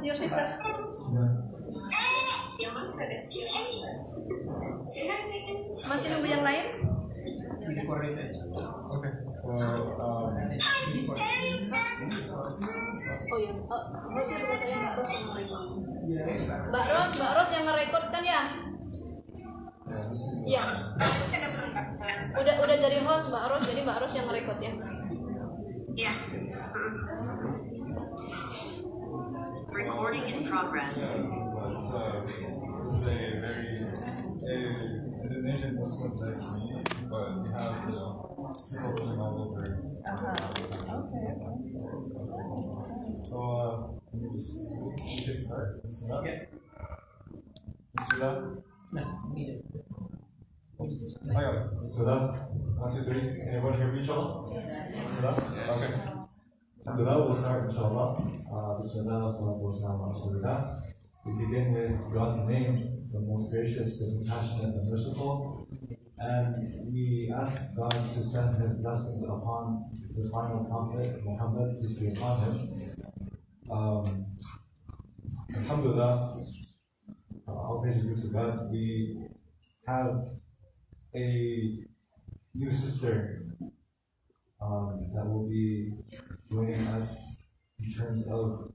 your sister? Masih nunggu yang lain? Okay. Oh iya, Mbak Ros yang ngerekord kan ya? Iya. Udah dari host Mbak Ros, jadi Mbak Ros yang ngerekord ya. Iya. Recording in progress. This is a very Indonesian Muslim community, but we have people from all over. So can you just start? Yeah. Bismillah. No, need it. Bismillah. 1, 2, 3. Can everyone hear each other? Bismillah. Okay. Alhamdulillah, we'll start inshallah. Bismillah, salatu wassalamu ala rasulillah. We begin with God's name, the most gracious, the compassionate, and merciful. And we ask God to send His blessings upon the final prophet, Muhammad, peace be upon him. Alhamdulillah, all praise be to God. We have a new sister that will be joining us in terms of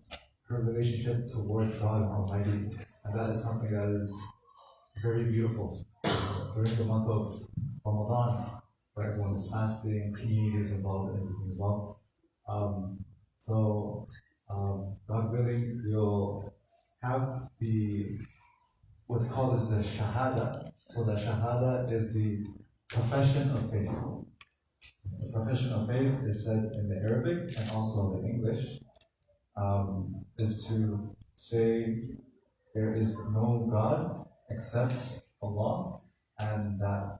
her relationship towards God Almighty, and that is something that is very beautiful. During the month of Ramadan, where everyone is fasting, community is involved in everything as well. God willing, we'll have what's called as the Shahada. So the Shahada is the profession of faith. The profession of faith is said in the Arabic and also in English, is to say there is no God except Allah, and that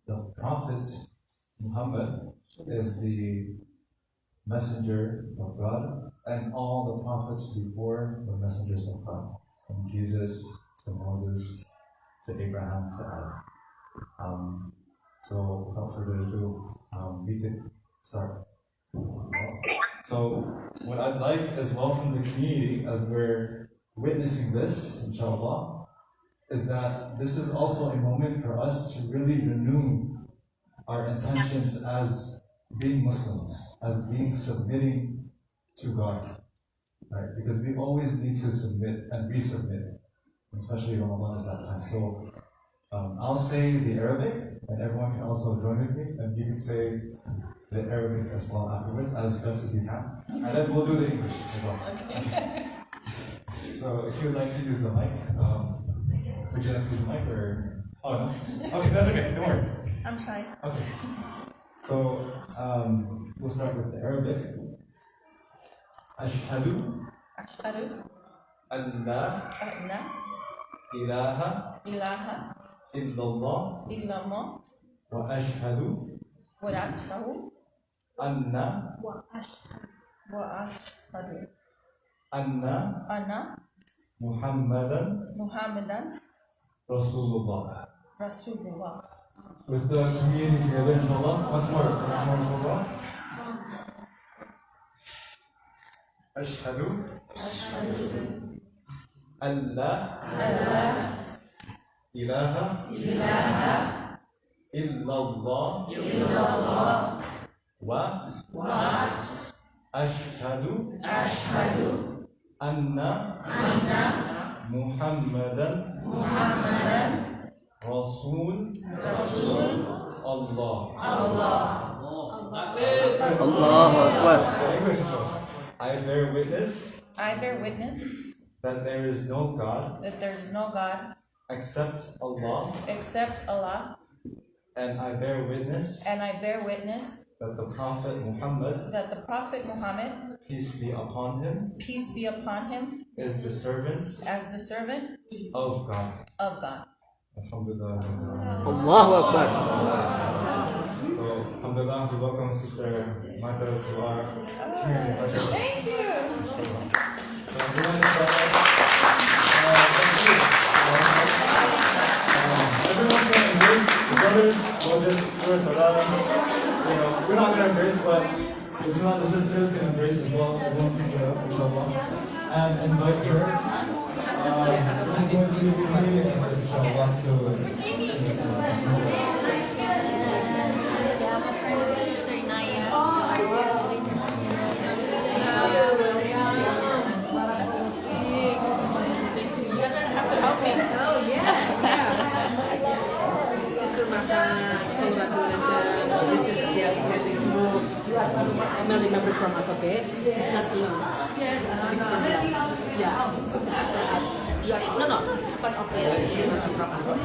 the Prophet Muhammad is the messenger of God, and all the prophets before were messengers of God, from Jesus to Moses to Abraham to Adam. So without further ado, we could start. So what I'd like as well from the community, as we're witnessing this, inshallah, is that this is also a moment for us to really renew our intentions as being Muslims, as being submitting to God, right? Because we always need to submit and resubmit, especially Ramadan is that time. So I'll say the Arabic, and everyone can also join with me, and you can say the Arabic as well afterwards, as best as you can, and then we'll do the English as well. Okay. So if you would like to use the mic, would you like to use the mic or? Oh no. Okay, that's okay. Don't worry. I'm shy. Okay. So we'll start with the Arabic. Ashhadu an la ilaha illallah wa ashhadu anna Muhammadan Rasulullah. With the community together, inshallah. Once more, inshallah. Ashhadu an la ilaha illallah wa ashhadu anna Muhammadan Rasul Allah. Allahu Akbar. I bear witness that there is no God except Allah, and I bear witness that the Prophet Muhammad, peace be upon him, is the servant of God. Alhamdulillah. Allahu Akbar. So, alhamdulillah, we welcome Sister Mata to our community. Thank you. So, everyone is everyone can embrace the brothers, we'll just do our salams. You know, we're not going to embrace, but Bismillah, the sisters can embrace as well. Everyone can get up, inshallah. and invite her. This is going to be really inshallah to Sister Martha, congratulations. This is the getting new family member from us, okay? She's not alone. Yeah. You are, no, it's part of the she's not from us.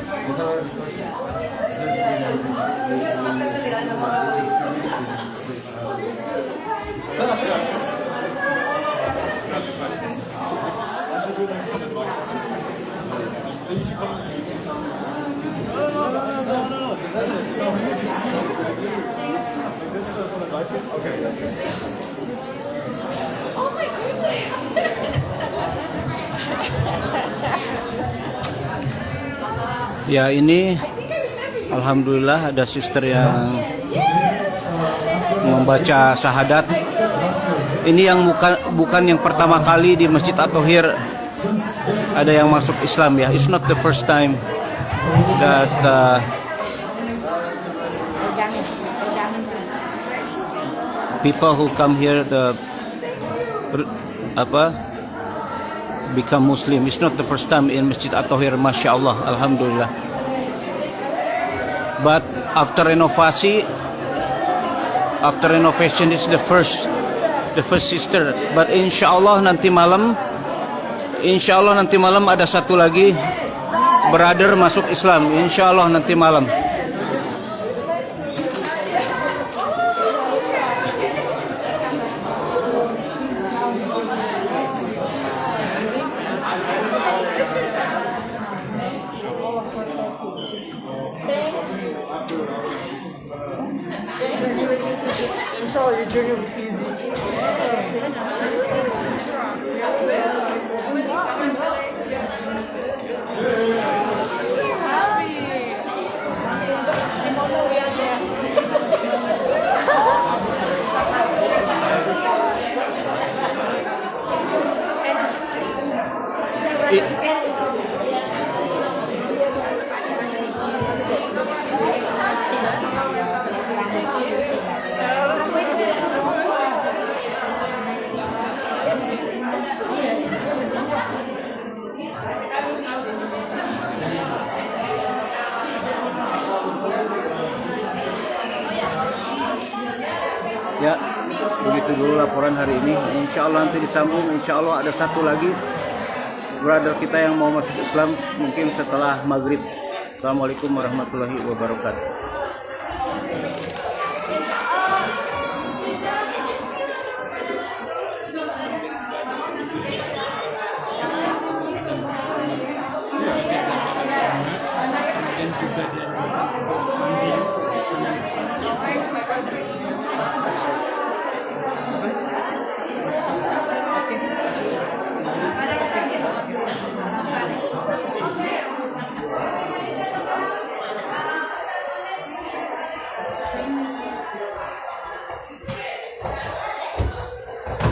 Yes, Ya, ini alhamdulillah ada sister yang membaca syahadat. Ini yang bukan yang pertama kali di Masjid At-Thohir ada yang masuk Islam ya. It's not the first time that people who come here become Muslim. It's not the first time in Masjid At-Thohir, Masya Allah, alhamdulillah. But after renovation, is the first sister. But insya Allah nanti malam ada satu lagi brother masuk Islam. Insya Allah nanti malam. Ya, begitu dulu laporan hari ini. Insya Allah nanti disambung. Insya Allah ada satu lagi brother kita yang mau masuk Islam mungkin setelah maghrib. Assalamualaikum warahmatullahi wabarakatuh.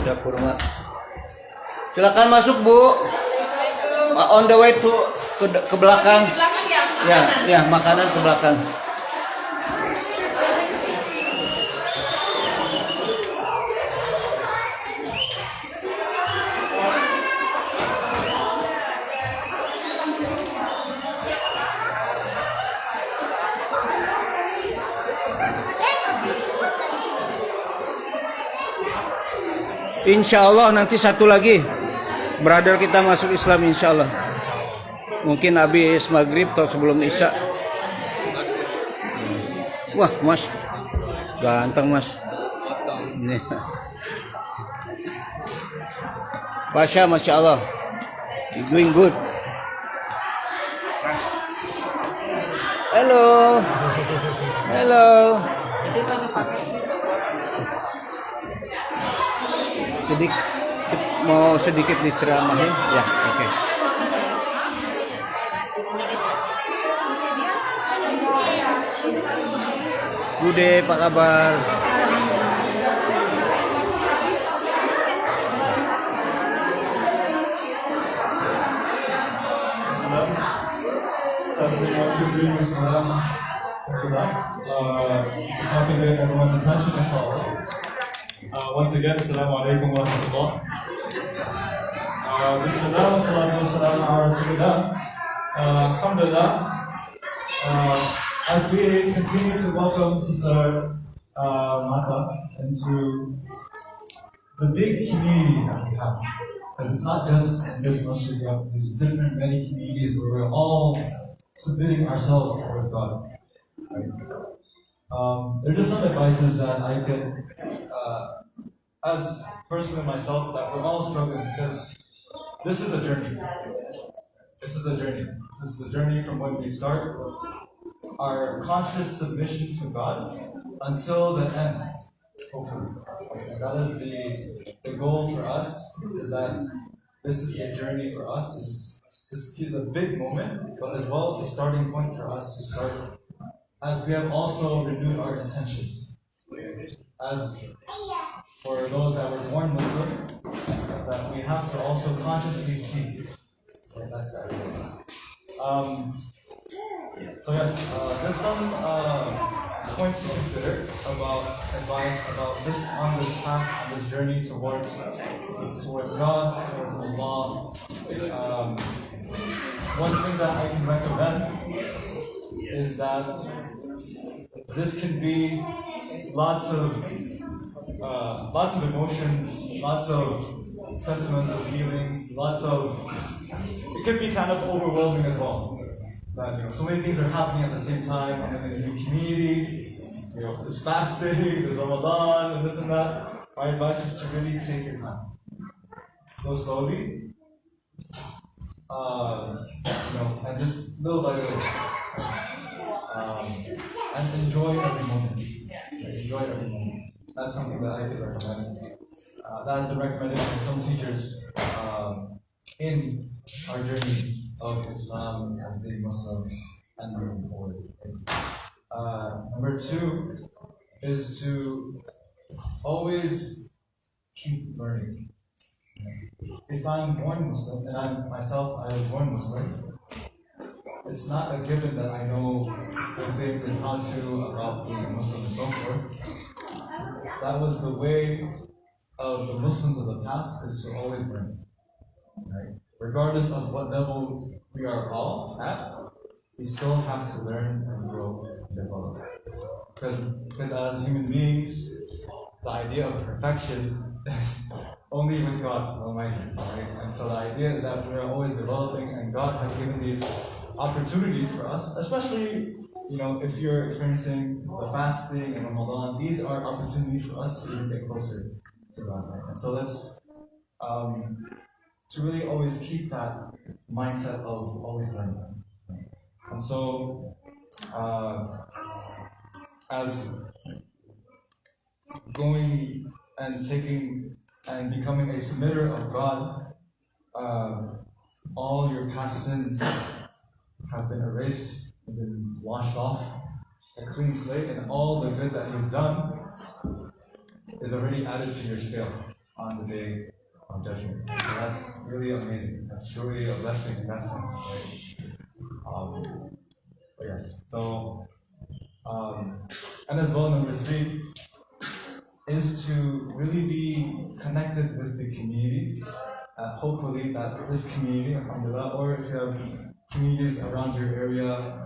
Dapur mak. Silakan masuk Bu. On the way to ke belakang. Ya, makanan ke belakang. Insya Allah nanti satu lagi brother kita masuk Islam insya Allah. Mungkin habis maghrib atau sebelum isya. Wah mas, ganteng mas. Ini. Pasha, Masya Allah, you doing good. Hello, hello. Mau sedikit diceramahin ya, oke. Bude, apa kabar? greetings for that. If I can get everyone's attention, inshallah. Once again, Assalamu alaikum wa rahmatullah. Bismillah wa salatu wa salam ala Rasulillah. Alhamdulillah. As we continue to welcome Sister Mata into the big community that we have, because it's not just in this masjid, there's different many communities where we're all submitting ourselves towards God. Right? There are just some advices that I can, as personally myself, that we're all struggling, because this is a journey. This is a journey. This is a journey from when we start our conscious submission to God until the end, hopefully. And that is the goal for us, is that this is a journey for us. This is a big moment, but as well a starting point for us to start, as we have also renewed our intentions. As for those that were born Muslim, that we have to also consciously seek. Okay, that's the idea. So yes, there's some points to consider about advice about this on this path, on this journey towards God, towards Allah. One thing that I can recommend is that this can be lots of emotions, lots of sentimental feelings, it could be kind of overwhelming as well. That, so many things are happening at the same time. I'm in a new community, there's fasting, there's Ramadan, and this and that. My advice is to really take your time. Go slowly, and just little by little. And enjoy every moment. Enjoy every moment. That's something that I could recommend. That has been recommended by some teachers in our journey of Islam as being Muslims and moving forward. Number 2 is to always keep learning. If I'm born Muslim, and I was born Muslim, it's not a given that I know the things and how to about being a Muslim and so forth. That was the way of the Muslims of the past, is to always learn. Right? Regardless of what level we are all at, we still have to learn and grow and develop. Because as human beings, the idea of perfection is only with God Almighty. Right? And so the idea is that we're always developing, and God has given these opportunities for us, especially if you're experiencing the fasting and Ramadan. These are opportunities for us to even get closer to God. Right? And so let's to really always keep that mindset of always learning. And so, as going and taking and becoming a submitter of God, all your past sins have been erased, have been washed off, a clean slate, and all the good that you've done is already added to your scale on the day of judgment. So that's really amazing. That's truly a blessing in that sense. But yes. So, and as well, number 3 is to really be connected with the community. Hopefully that this community, alhamdulillah, or if you have communities around your area,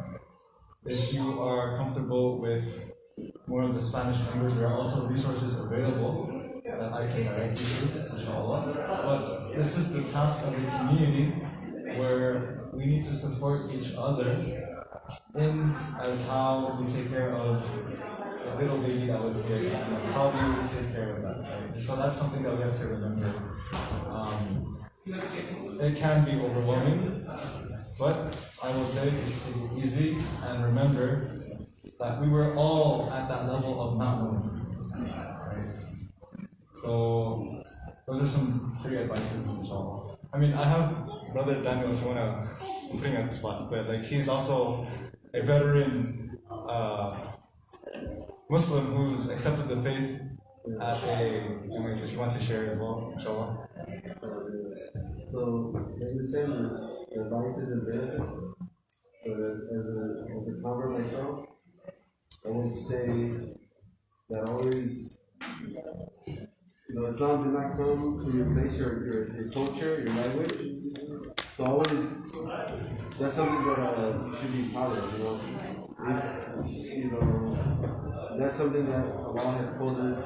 if you are comfortable with more of the Spanish language, there are also resources available that I can direct you to, inshallah. But this is the task of the community, where we need to support each other in as how we take care of a little baby that was here, and how do we take care of that, right? So that's something that we have to remember. It can be overwhelming, but I will say just take it easy and remember that we were all at that level of not knowing. Right? So those are some 3 advices, inshallah. I mean, I have Brother Daniel, if you want to bring at the spot, but he's also a veteran Muslim who's accepted the faith as if you want to share as well, inshallah. So, when you say the advices and benefits, But as a convert myself, I would say that always, Islam did not come to replace your culture, your language. So always, that's something that you should be proud of, If, that's something that Allah has told us,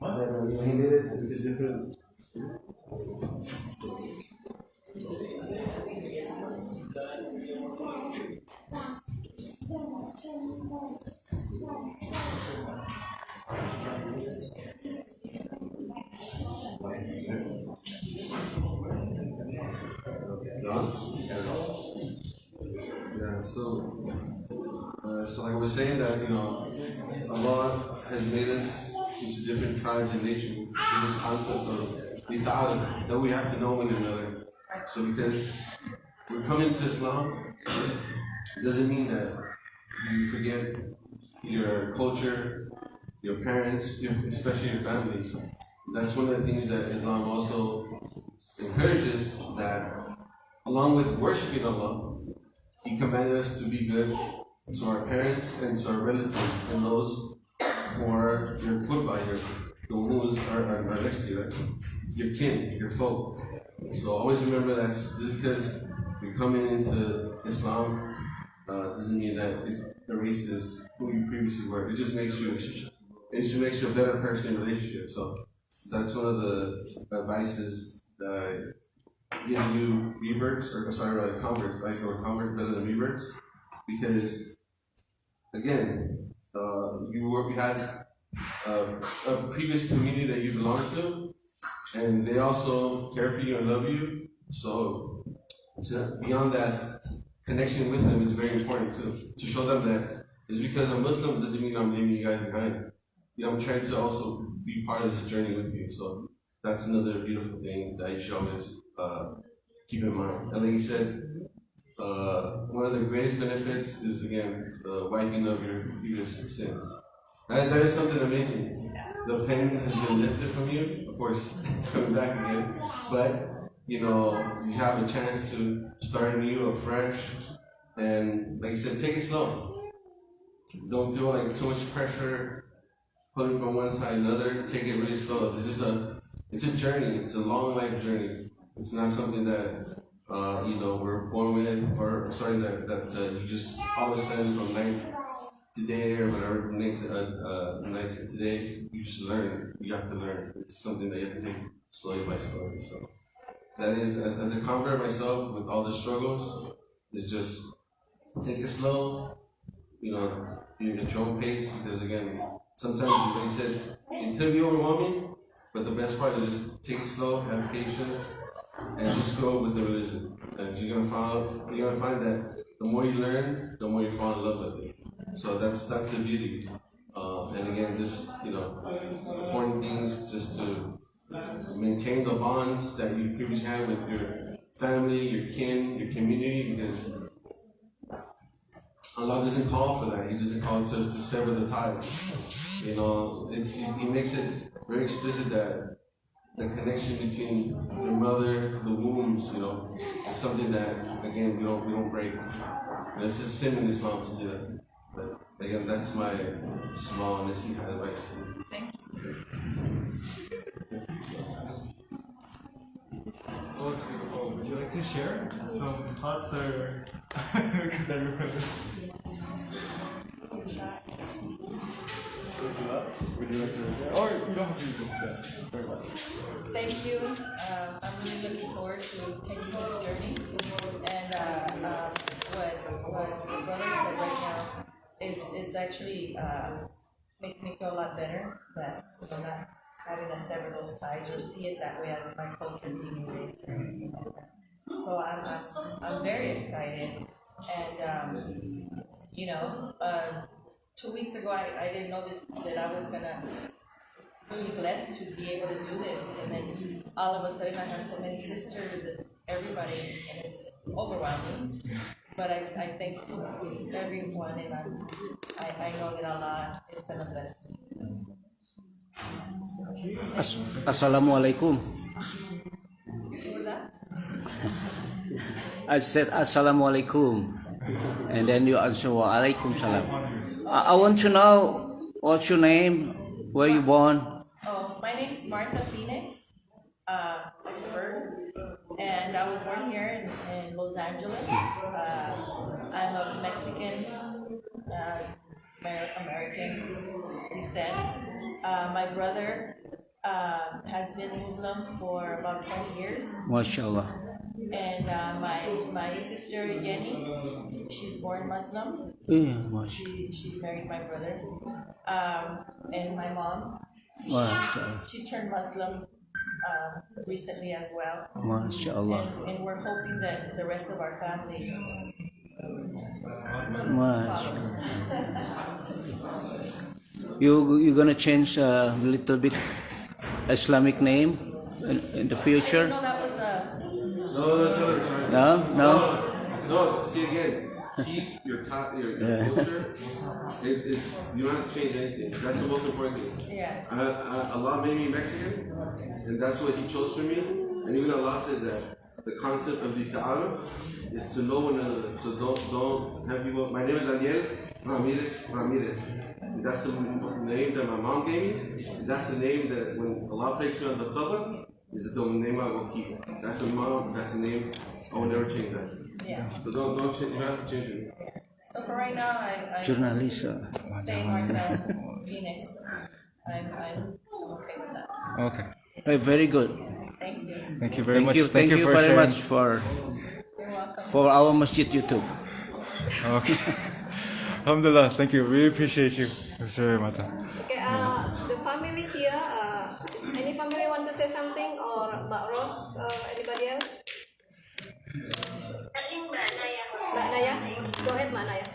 that He made us into different. Yeah, so like I was saying that, Allah has made us into different tribes and nations. There's this concept of ita'aruf, that we have to know one another. So because we're coming to Islam, it doesn't mean that you forget your culture, your parents, especially your family. That's one of the things that Islam also encourages, that along with worshiping Allah, He commanded us to be good to our parents and to our relatives and those who are your qurba, the ones who are next to you, right? Your kin, your folk. So always remember that just because you're coming into Islam doesn't mean that it erases who you previously were. It just makes you a better person in relationship. So that's one of the advices that I give you reverts, converts. I say we're converts better than reverts, because again, we had a previous community that you belong to, and they also care for you and love you. So beyond that, connection with them is very important too. To show them that just because I'm Muslim doesn't mean I'm leaving you guys behind. I'm trying to also be part of this journey with you. So that's another beautiful thing that you should always keep in mind. And like you said, one of the greatest benefits is, again, the wiping of your previous sins. That is something amazing. The pain has been lifted from you. Of course, it's coming back again. But, you have a chance to start anew, afresh. And like I said, take it slow. Don't feel like too much pressure pulling from one side to another. Take it really slow. It's a journey. It's a long life journey. It's not something that we're born with, or sorry, that you just all of a sudden from night to day or whatever, night to today, you just learn. You have to learn. It's something that you have to take slowly by slowly. So that is, as a convert myself, with all the struggles, it's just take it slow. You at your own pace, because again, sometimes, like you said, it could be overwhelming. But the best part is just take it slow, have patience, and just grow with the religion. And you're gonna find that the more you learn, the more you fall in love with it. So that's the beauty. And again, just important things just to maintain the bonds that you previously had with your family, your kin, your community, because Allah doesn't call for that. He doesn't call us to sever the ties. He makes it very explicit that the connection between your mother, the wombs, is something that, again, we don't break. It's a sin in Islam to do that. But again, that's my small advice. Thank you. Oh, it's beautiful. Would you like to share some thoughts, or because everyone would you like to share? Or you don't have to do that. Very much. Thank you. I'm really looking forward to taking this journey. And what the brother said right now it's actually making me feel a lot better that not having to sever those ties or see it that way as my culture being erased or anything like that. So I'm very excited, and 2 weeks ago I didn't know that I was gonna be blessed to be able to do this, and then all of a sudden I have so many sisters, everybody, and it's overwhelming. But I thank everyone, and I know that Allah is gonna bless me. Assalamualaikum. What was that? I said Assalamualaikum, and then you answer Waalaikum salam. I want to know what's your name, where you born. Oh, my name is Martha Phoenix, Bird, and I was born here in Los Angeles. I'm of Mexican, American descent. My brother has been Muslim for about 20 years, MashaAllah. and my sister Yenny, she's born Muslim. Masya- She married my brother, and my mom. MashaAllah. She turned Muslim recently as well, MashaAllah. and we're hoping that the rest of our family. MashaAllah. You gonna change a little bit Islamic name in the future? No, that was No. No, see again, keep your culture. You don't have to change anything. That's the most important thing. yes. Allah made me Mexican, and that's what He chose for me. And even Allah says that the concept of the ta'aruf is to know one another. So don't have people. My name is Daniel Ramirez. And that's the name that my mom gave me. That's the name that when Allah placed me on the cover, is the name I will keep. That's the mom. That's the name. I will never change that. Yeah. So don't change. You don't have to change it. So for right now, I Jurnalis. stay Martha Phoenix. I'm okay with that. Okay. Very good. Thank you. Thank you very much. Thank you for very sharing. much You're welcome. for our Masjid YouTube. Okay. Alhamdulillah. Thank you. We appreciate you, Mr. Mata. Okay, the family here, any family want to say something or Mbak Ros or anybody else? Mbak Naya, go ahead Mbak Naya.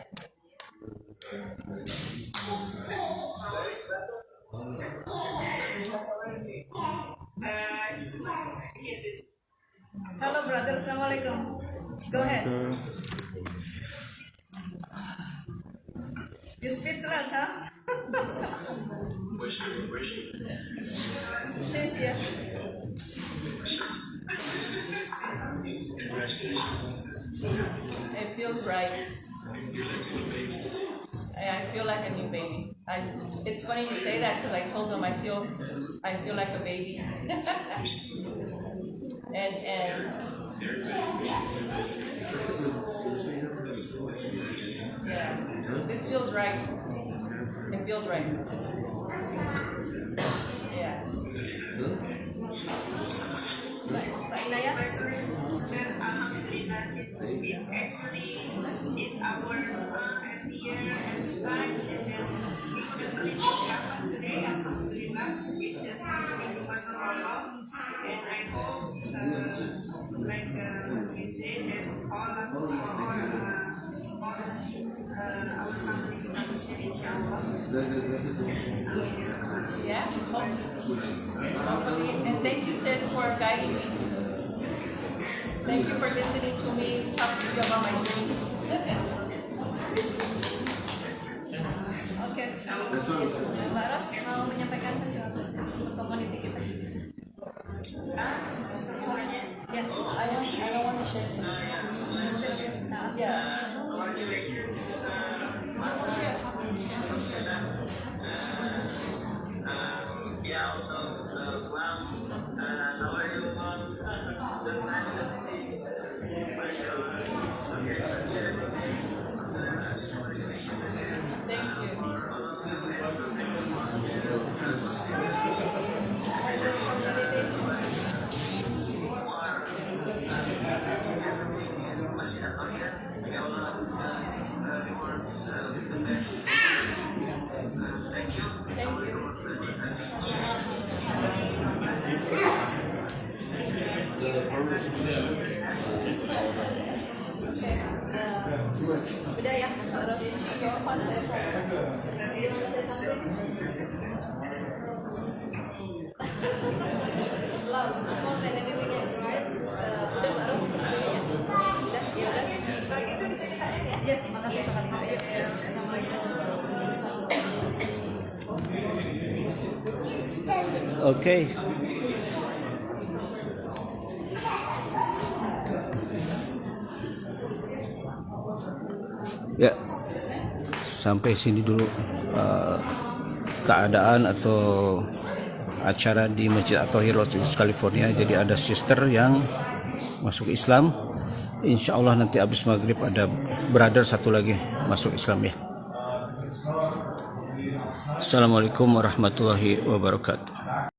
Hello brother, Assalamualaikum. Go ahead. You speechless, huh? She's here. It feels right. I feel like a new baby. It's funny you say that because I told them I feel like a baby. and yeah, this feels right. It feels right. Yeah. Mbak Inaya. Alhamdulillah, is actually is our every year and time, and then we couldn't believe what happened today. Alhamdulillah, it's just because of Allah, and I hope we stay and all our family can share inshallah. Yeah. Hopefully, and thank you, sis, for guiding me. Thank you for listening to me talk to you about my dreams. Oke, Mbak Ros mau menyampaikan sesuatu untuk community kita. Ya, I don't want to share something. nah, Yeah. Thank you. Thank you. udah ya, Mbak Ros. So, you want to say something? Love, more than anything else, right? Udah Mbak Ros, ya. Udah, ya udah. Ya, makasih sekali. Ayo, assalamualaikum. Okay. Ya, sampai sini dulu keadaan atau acara di Masjid At-Tahir Los Angeles, California. Jadi ada sister yang masuk Islam. Insya Allah nanti habis maghrib ada brother satu lagi masuk Islam ya. Assalamualaikum warahmatullahi wabarakatuh.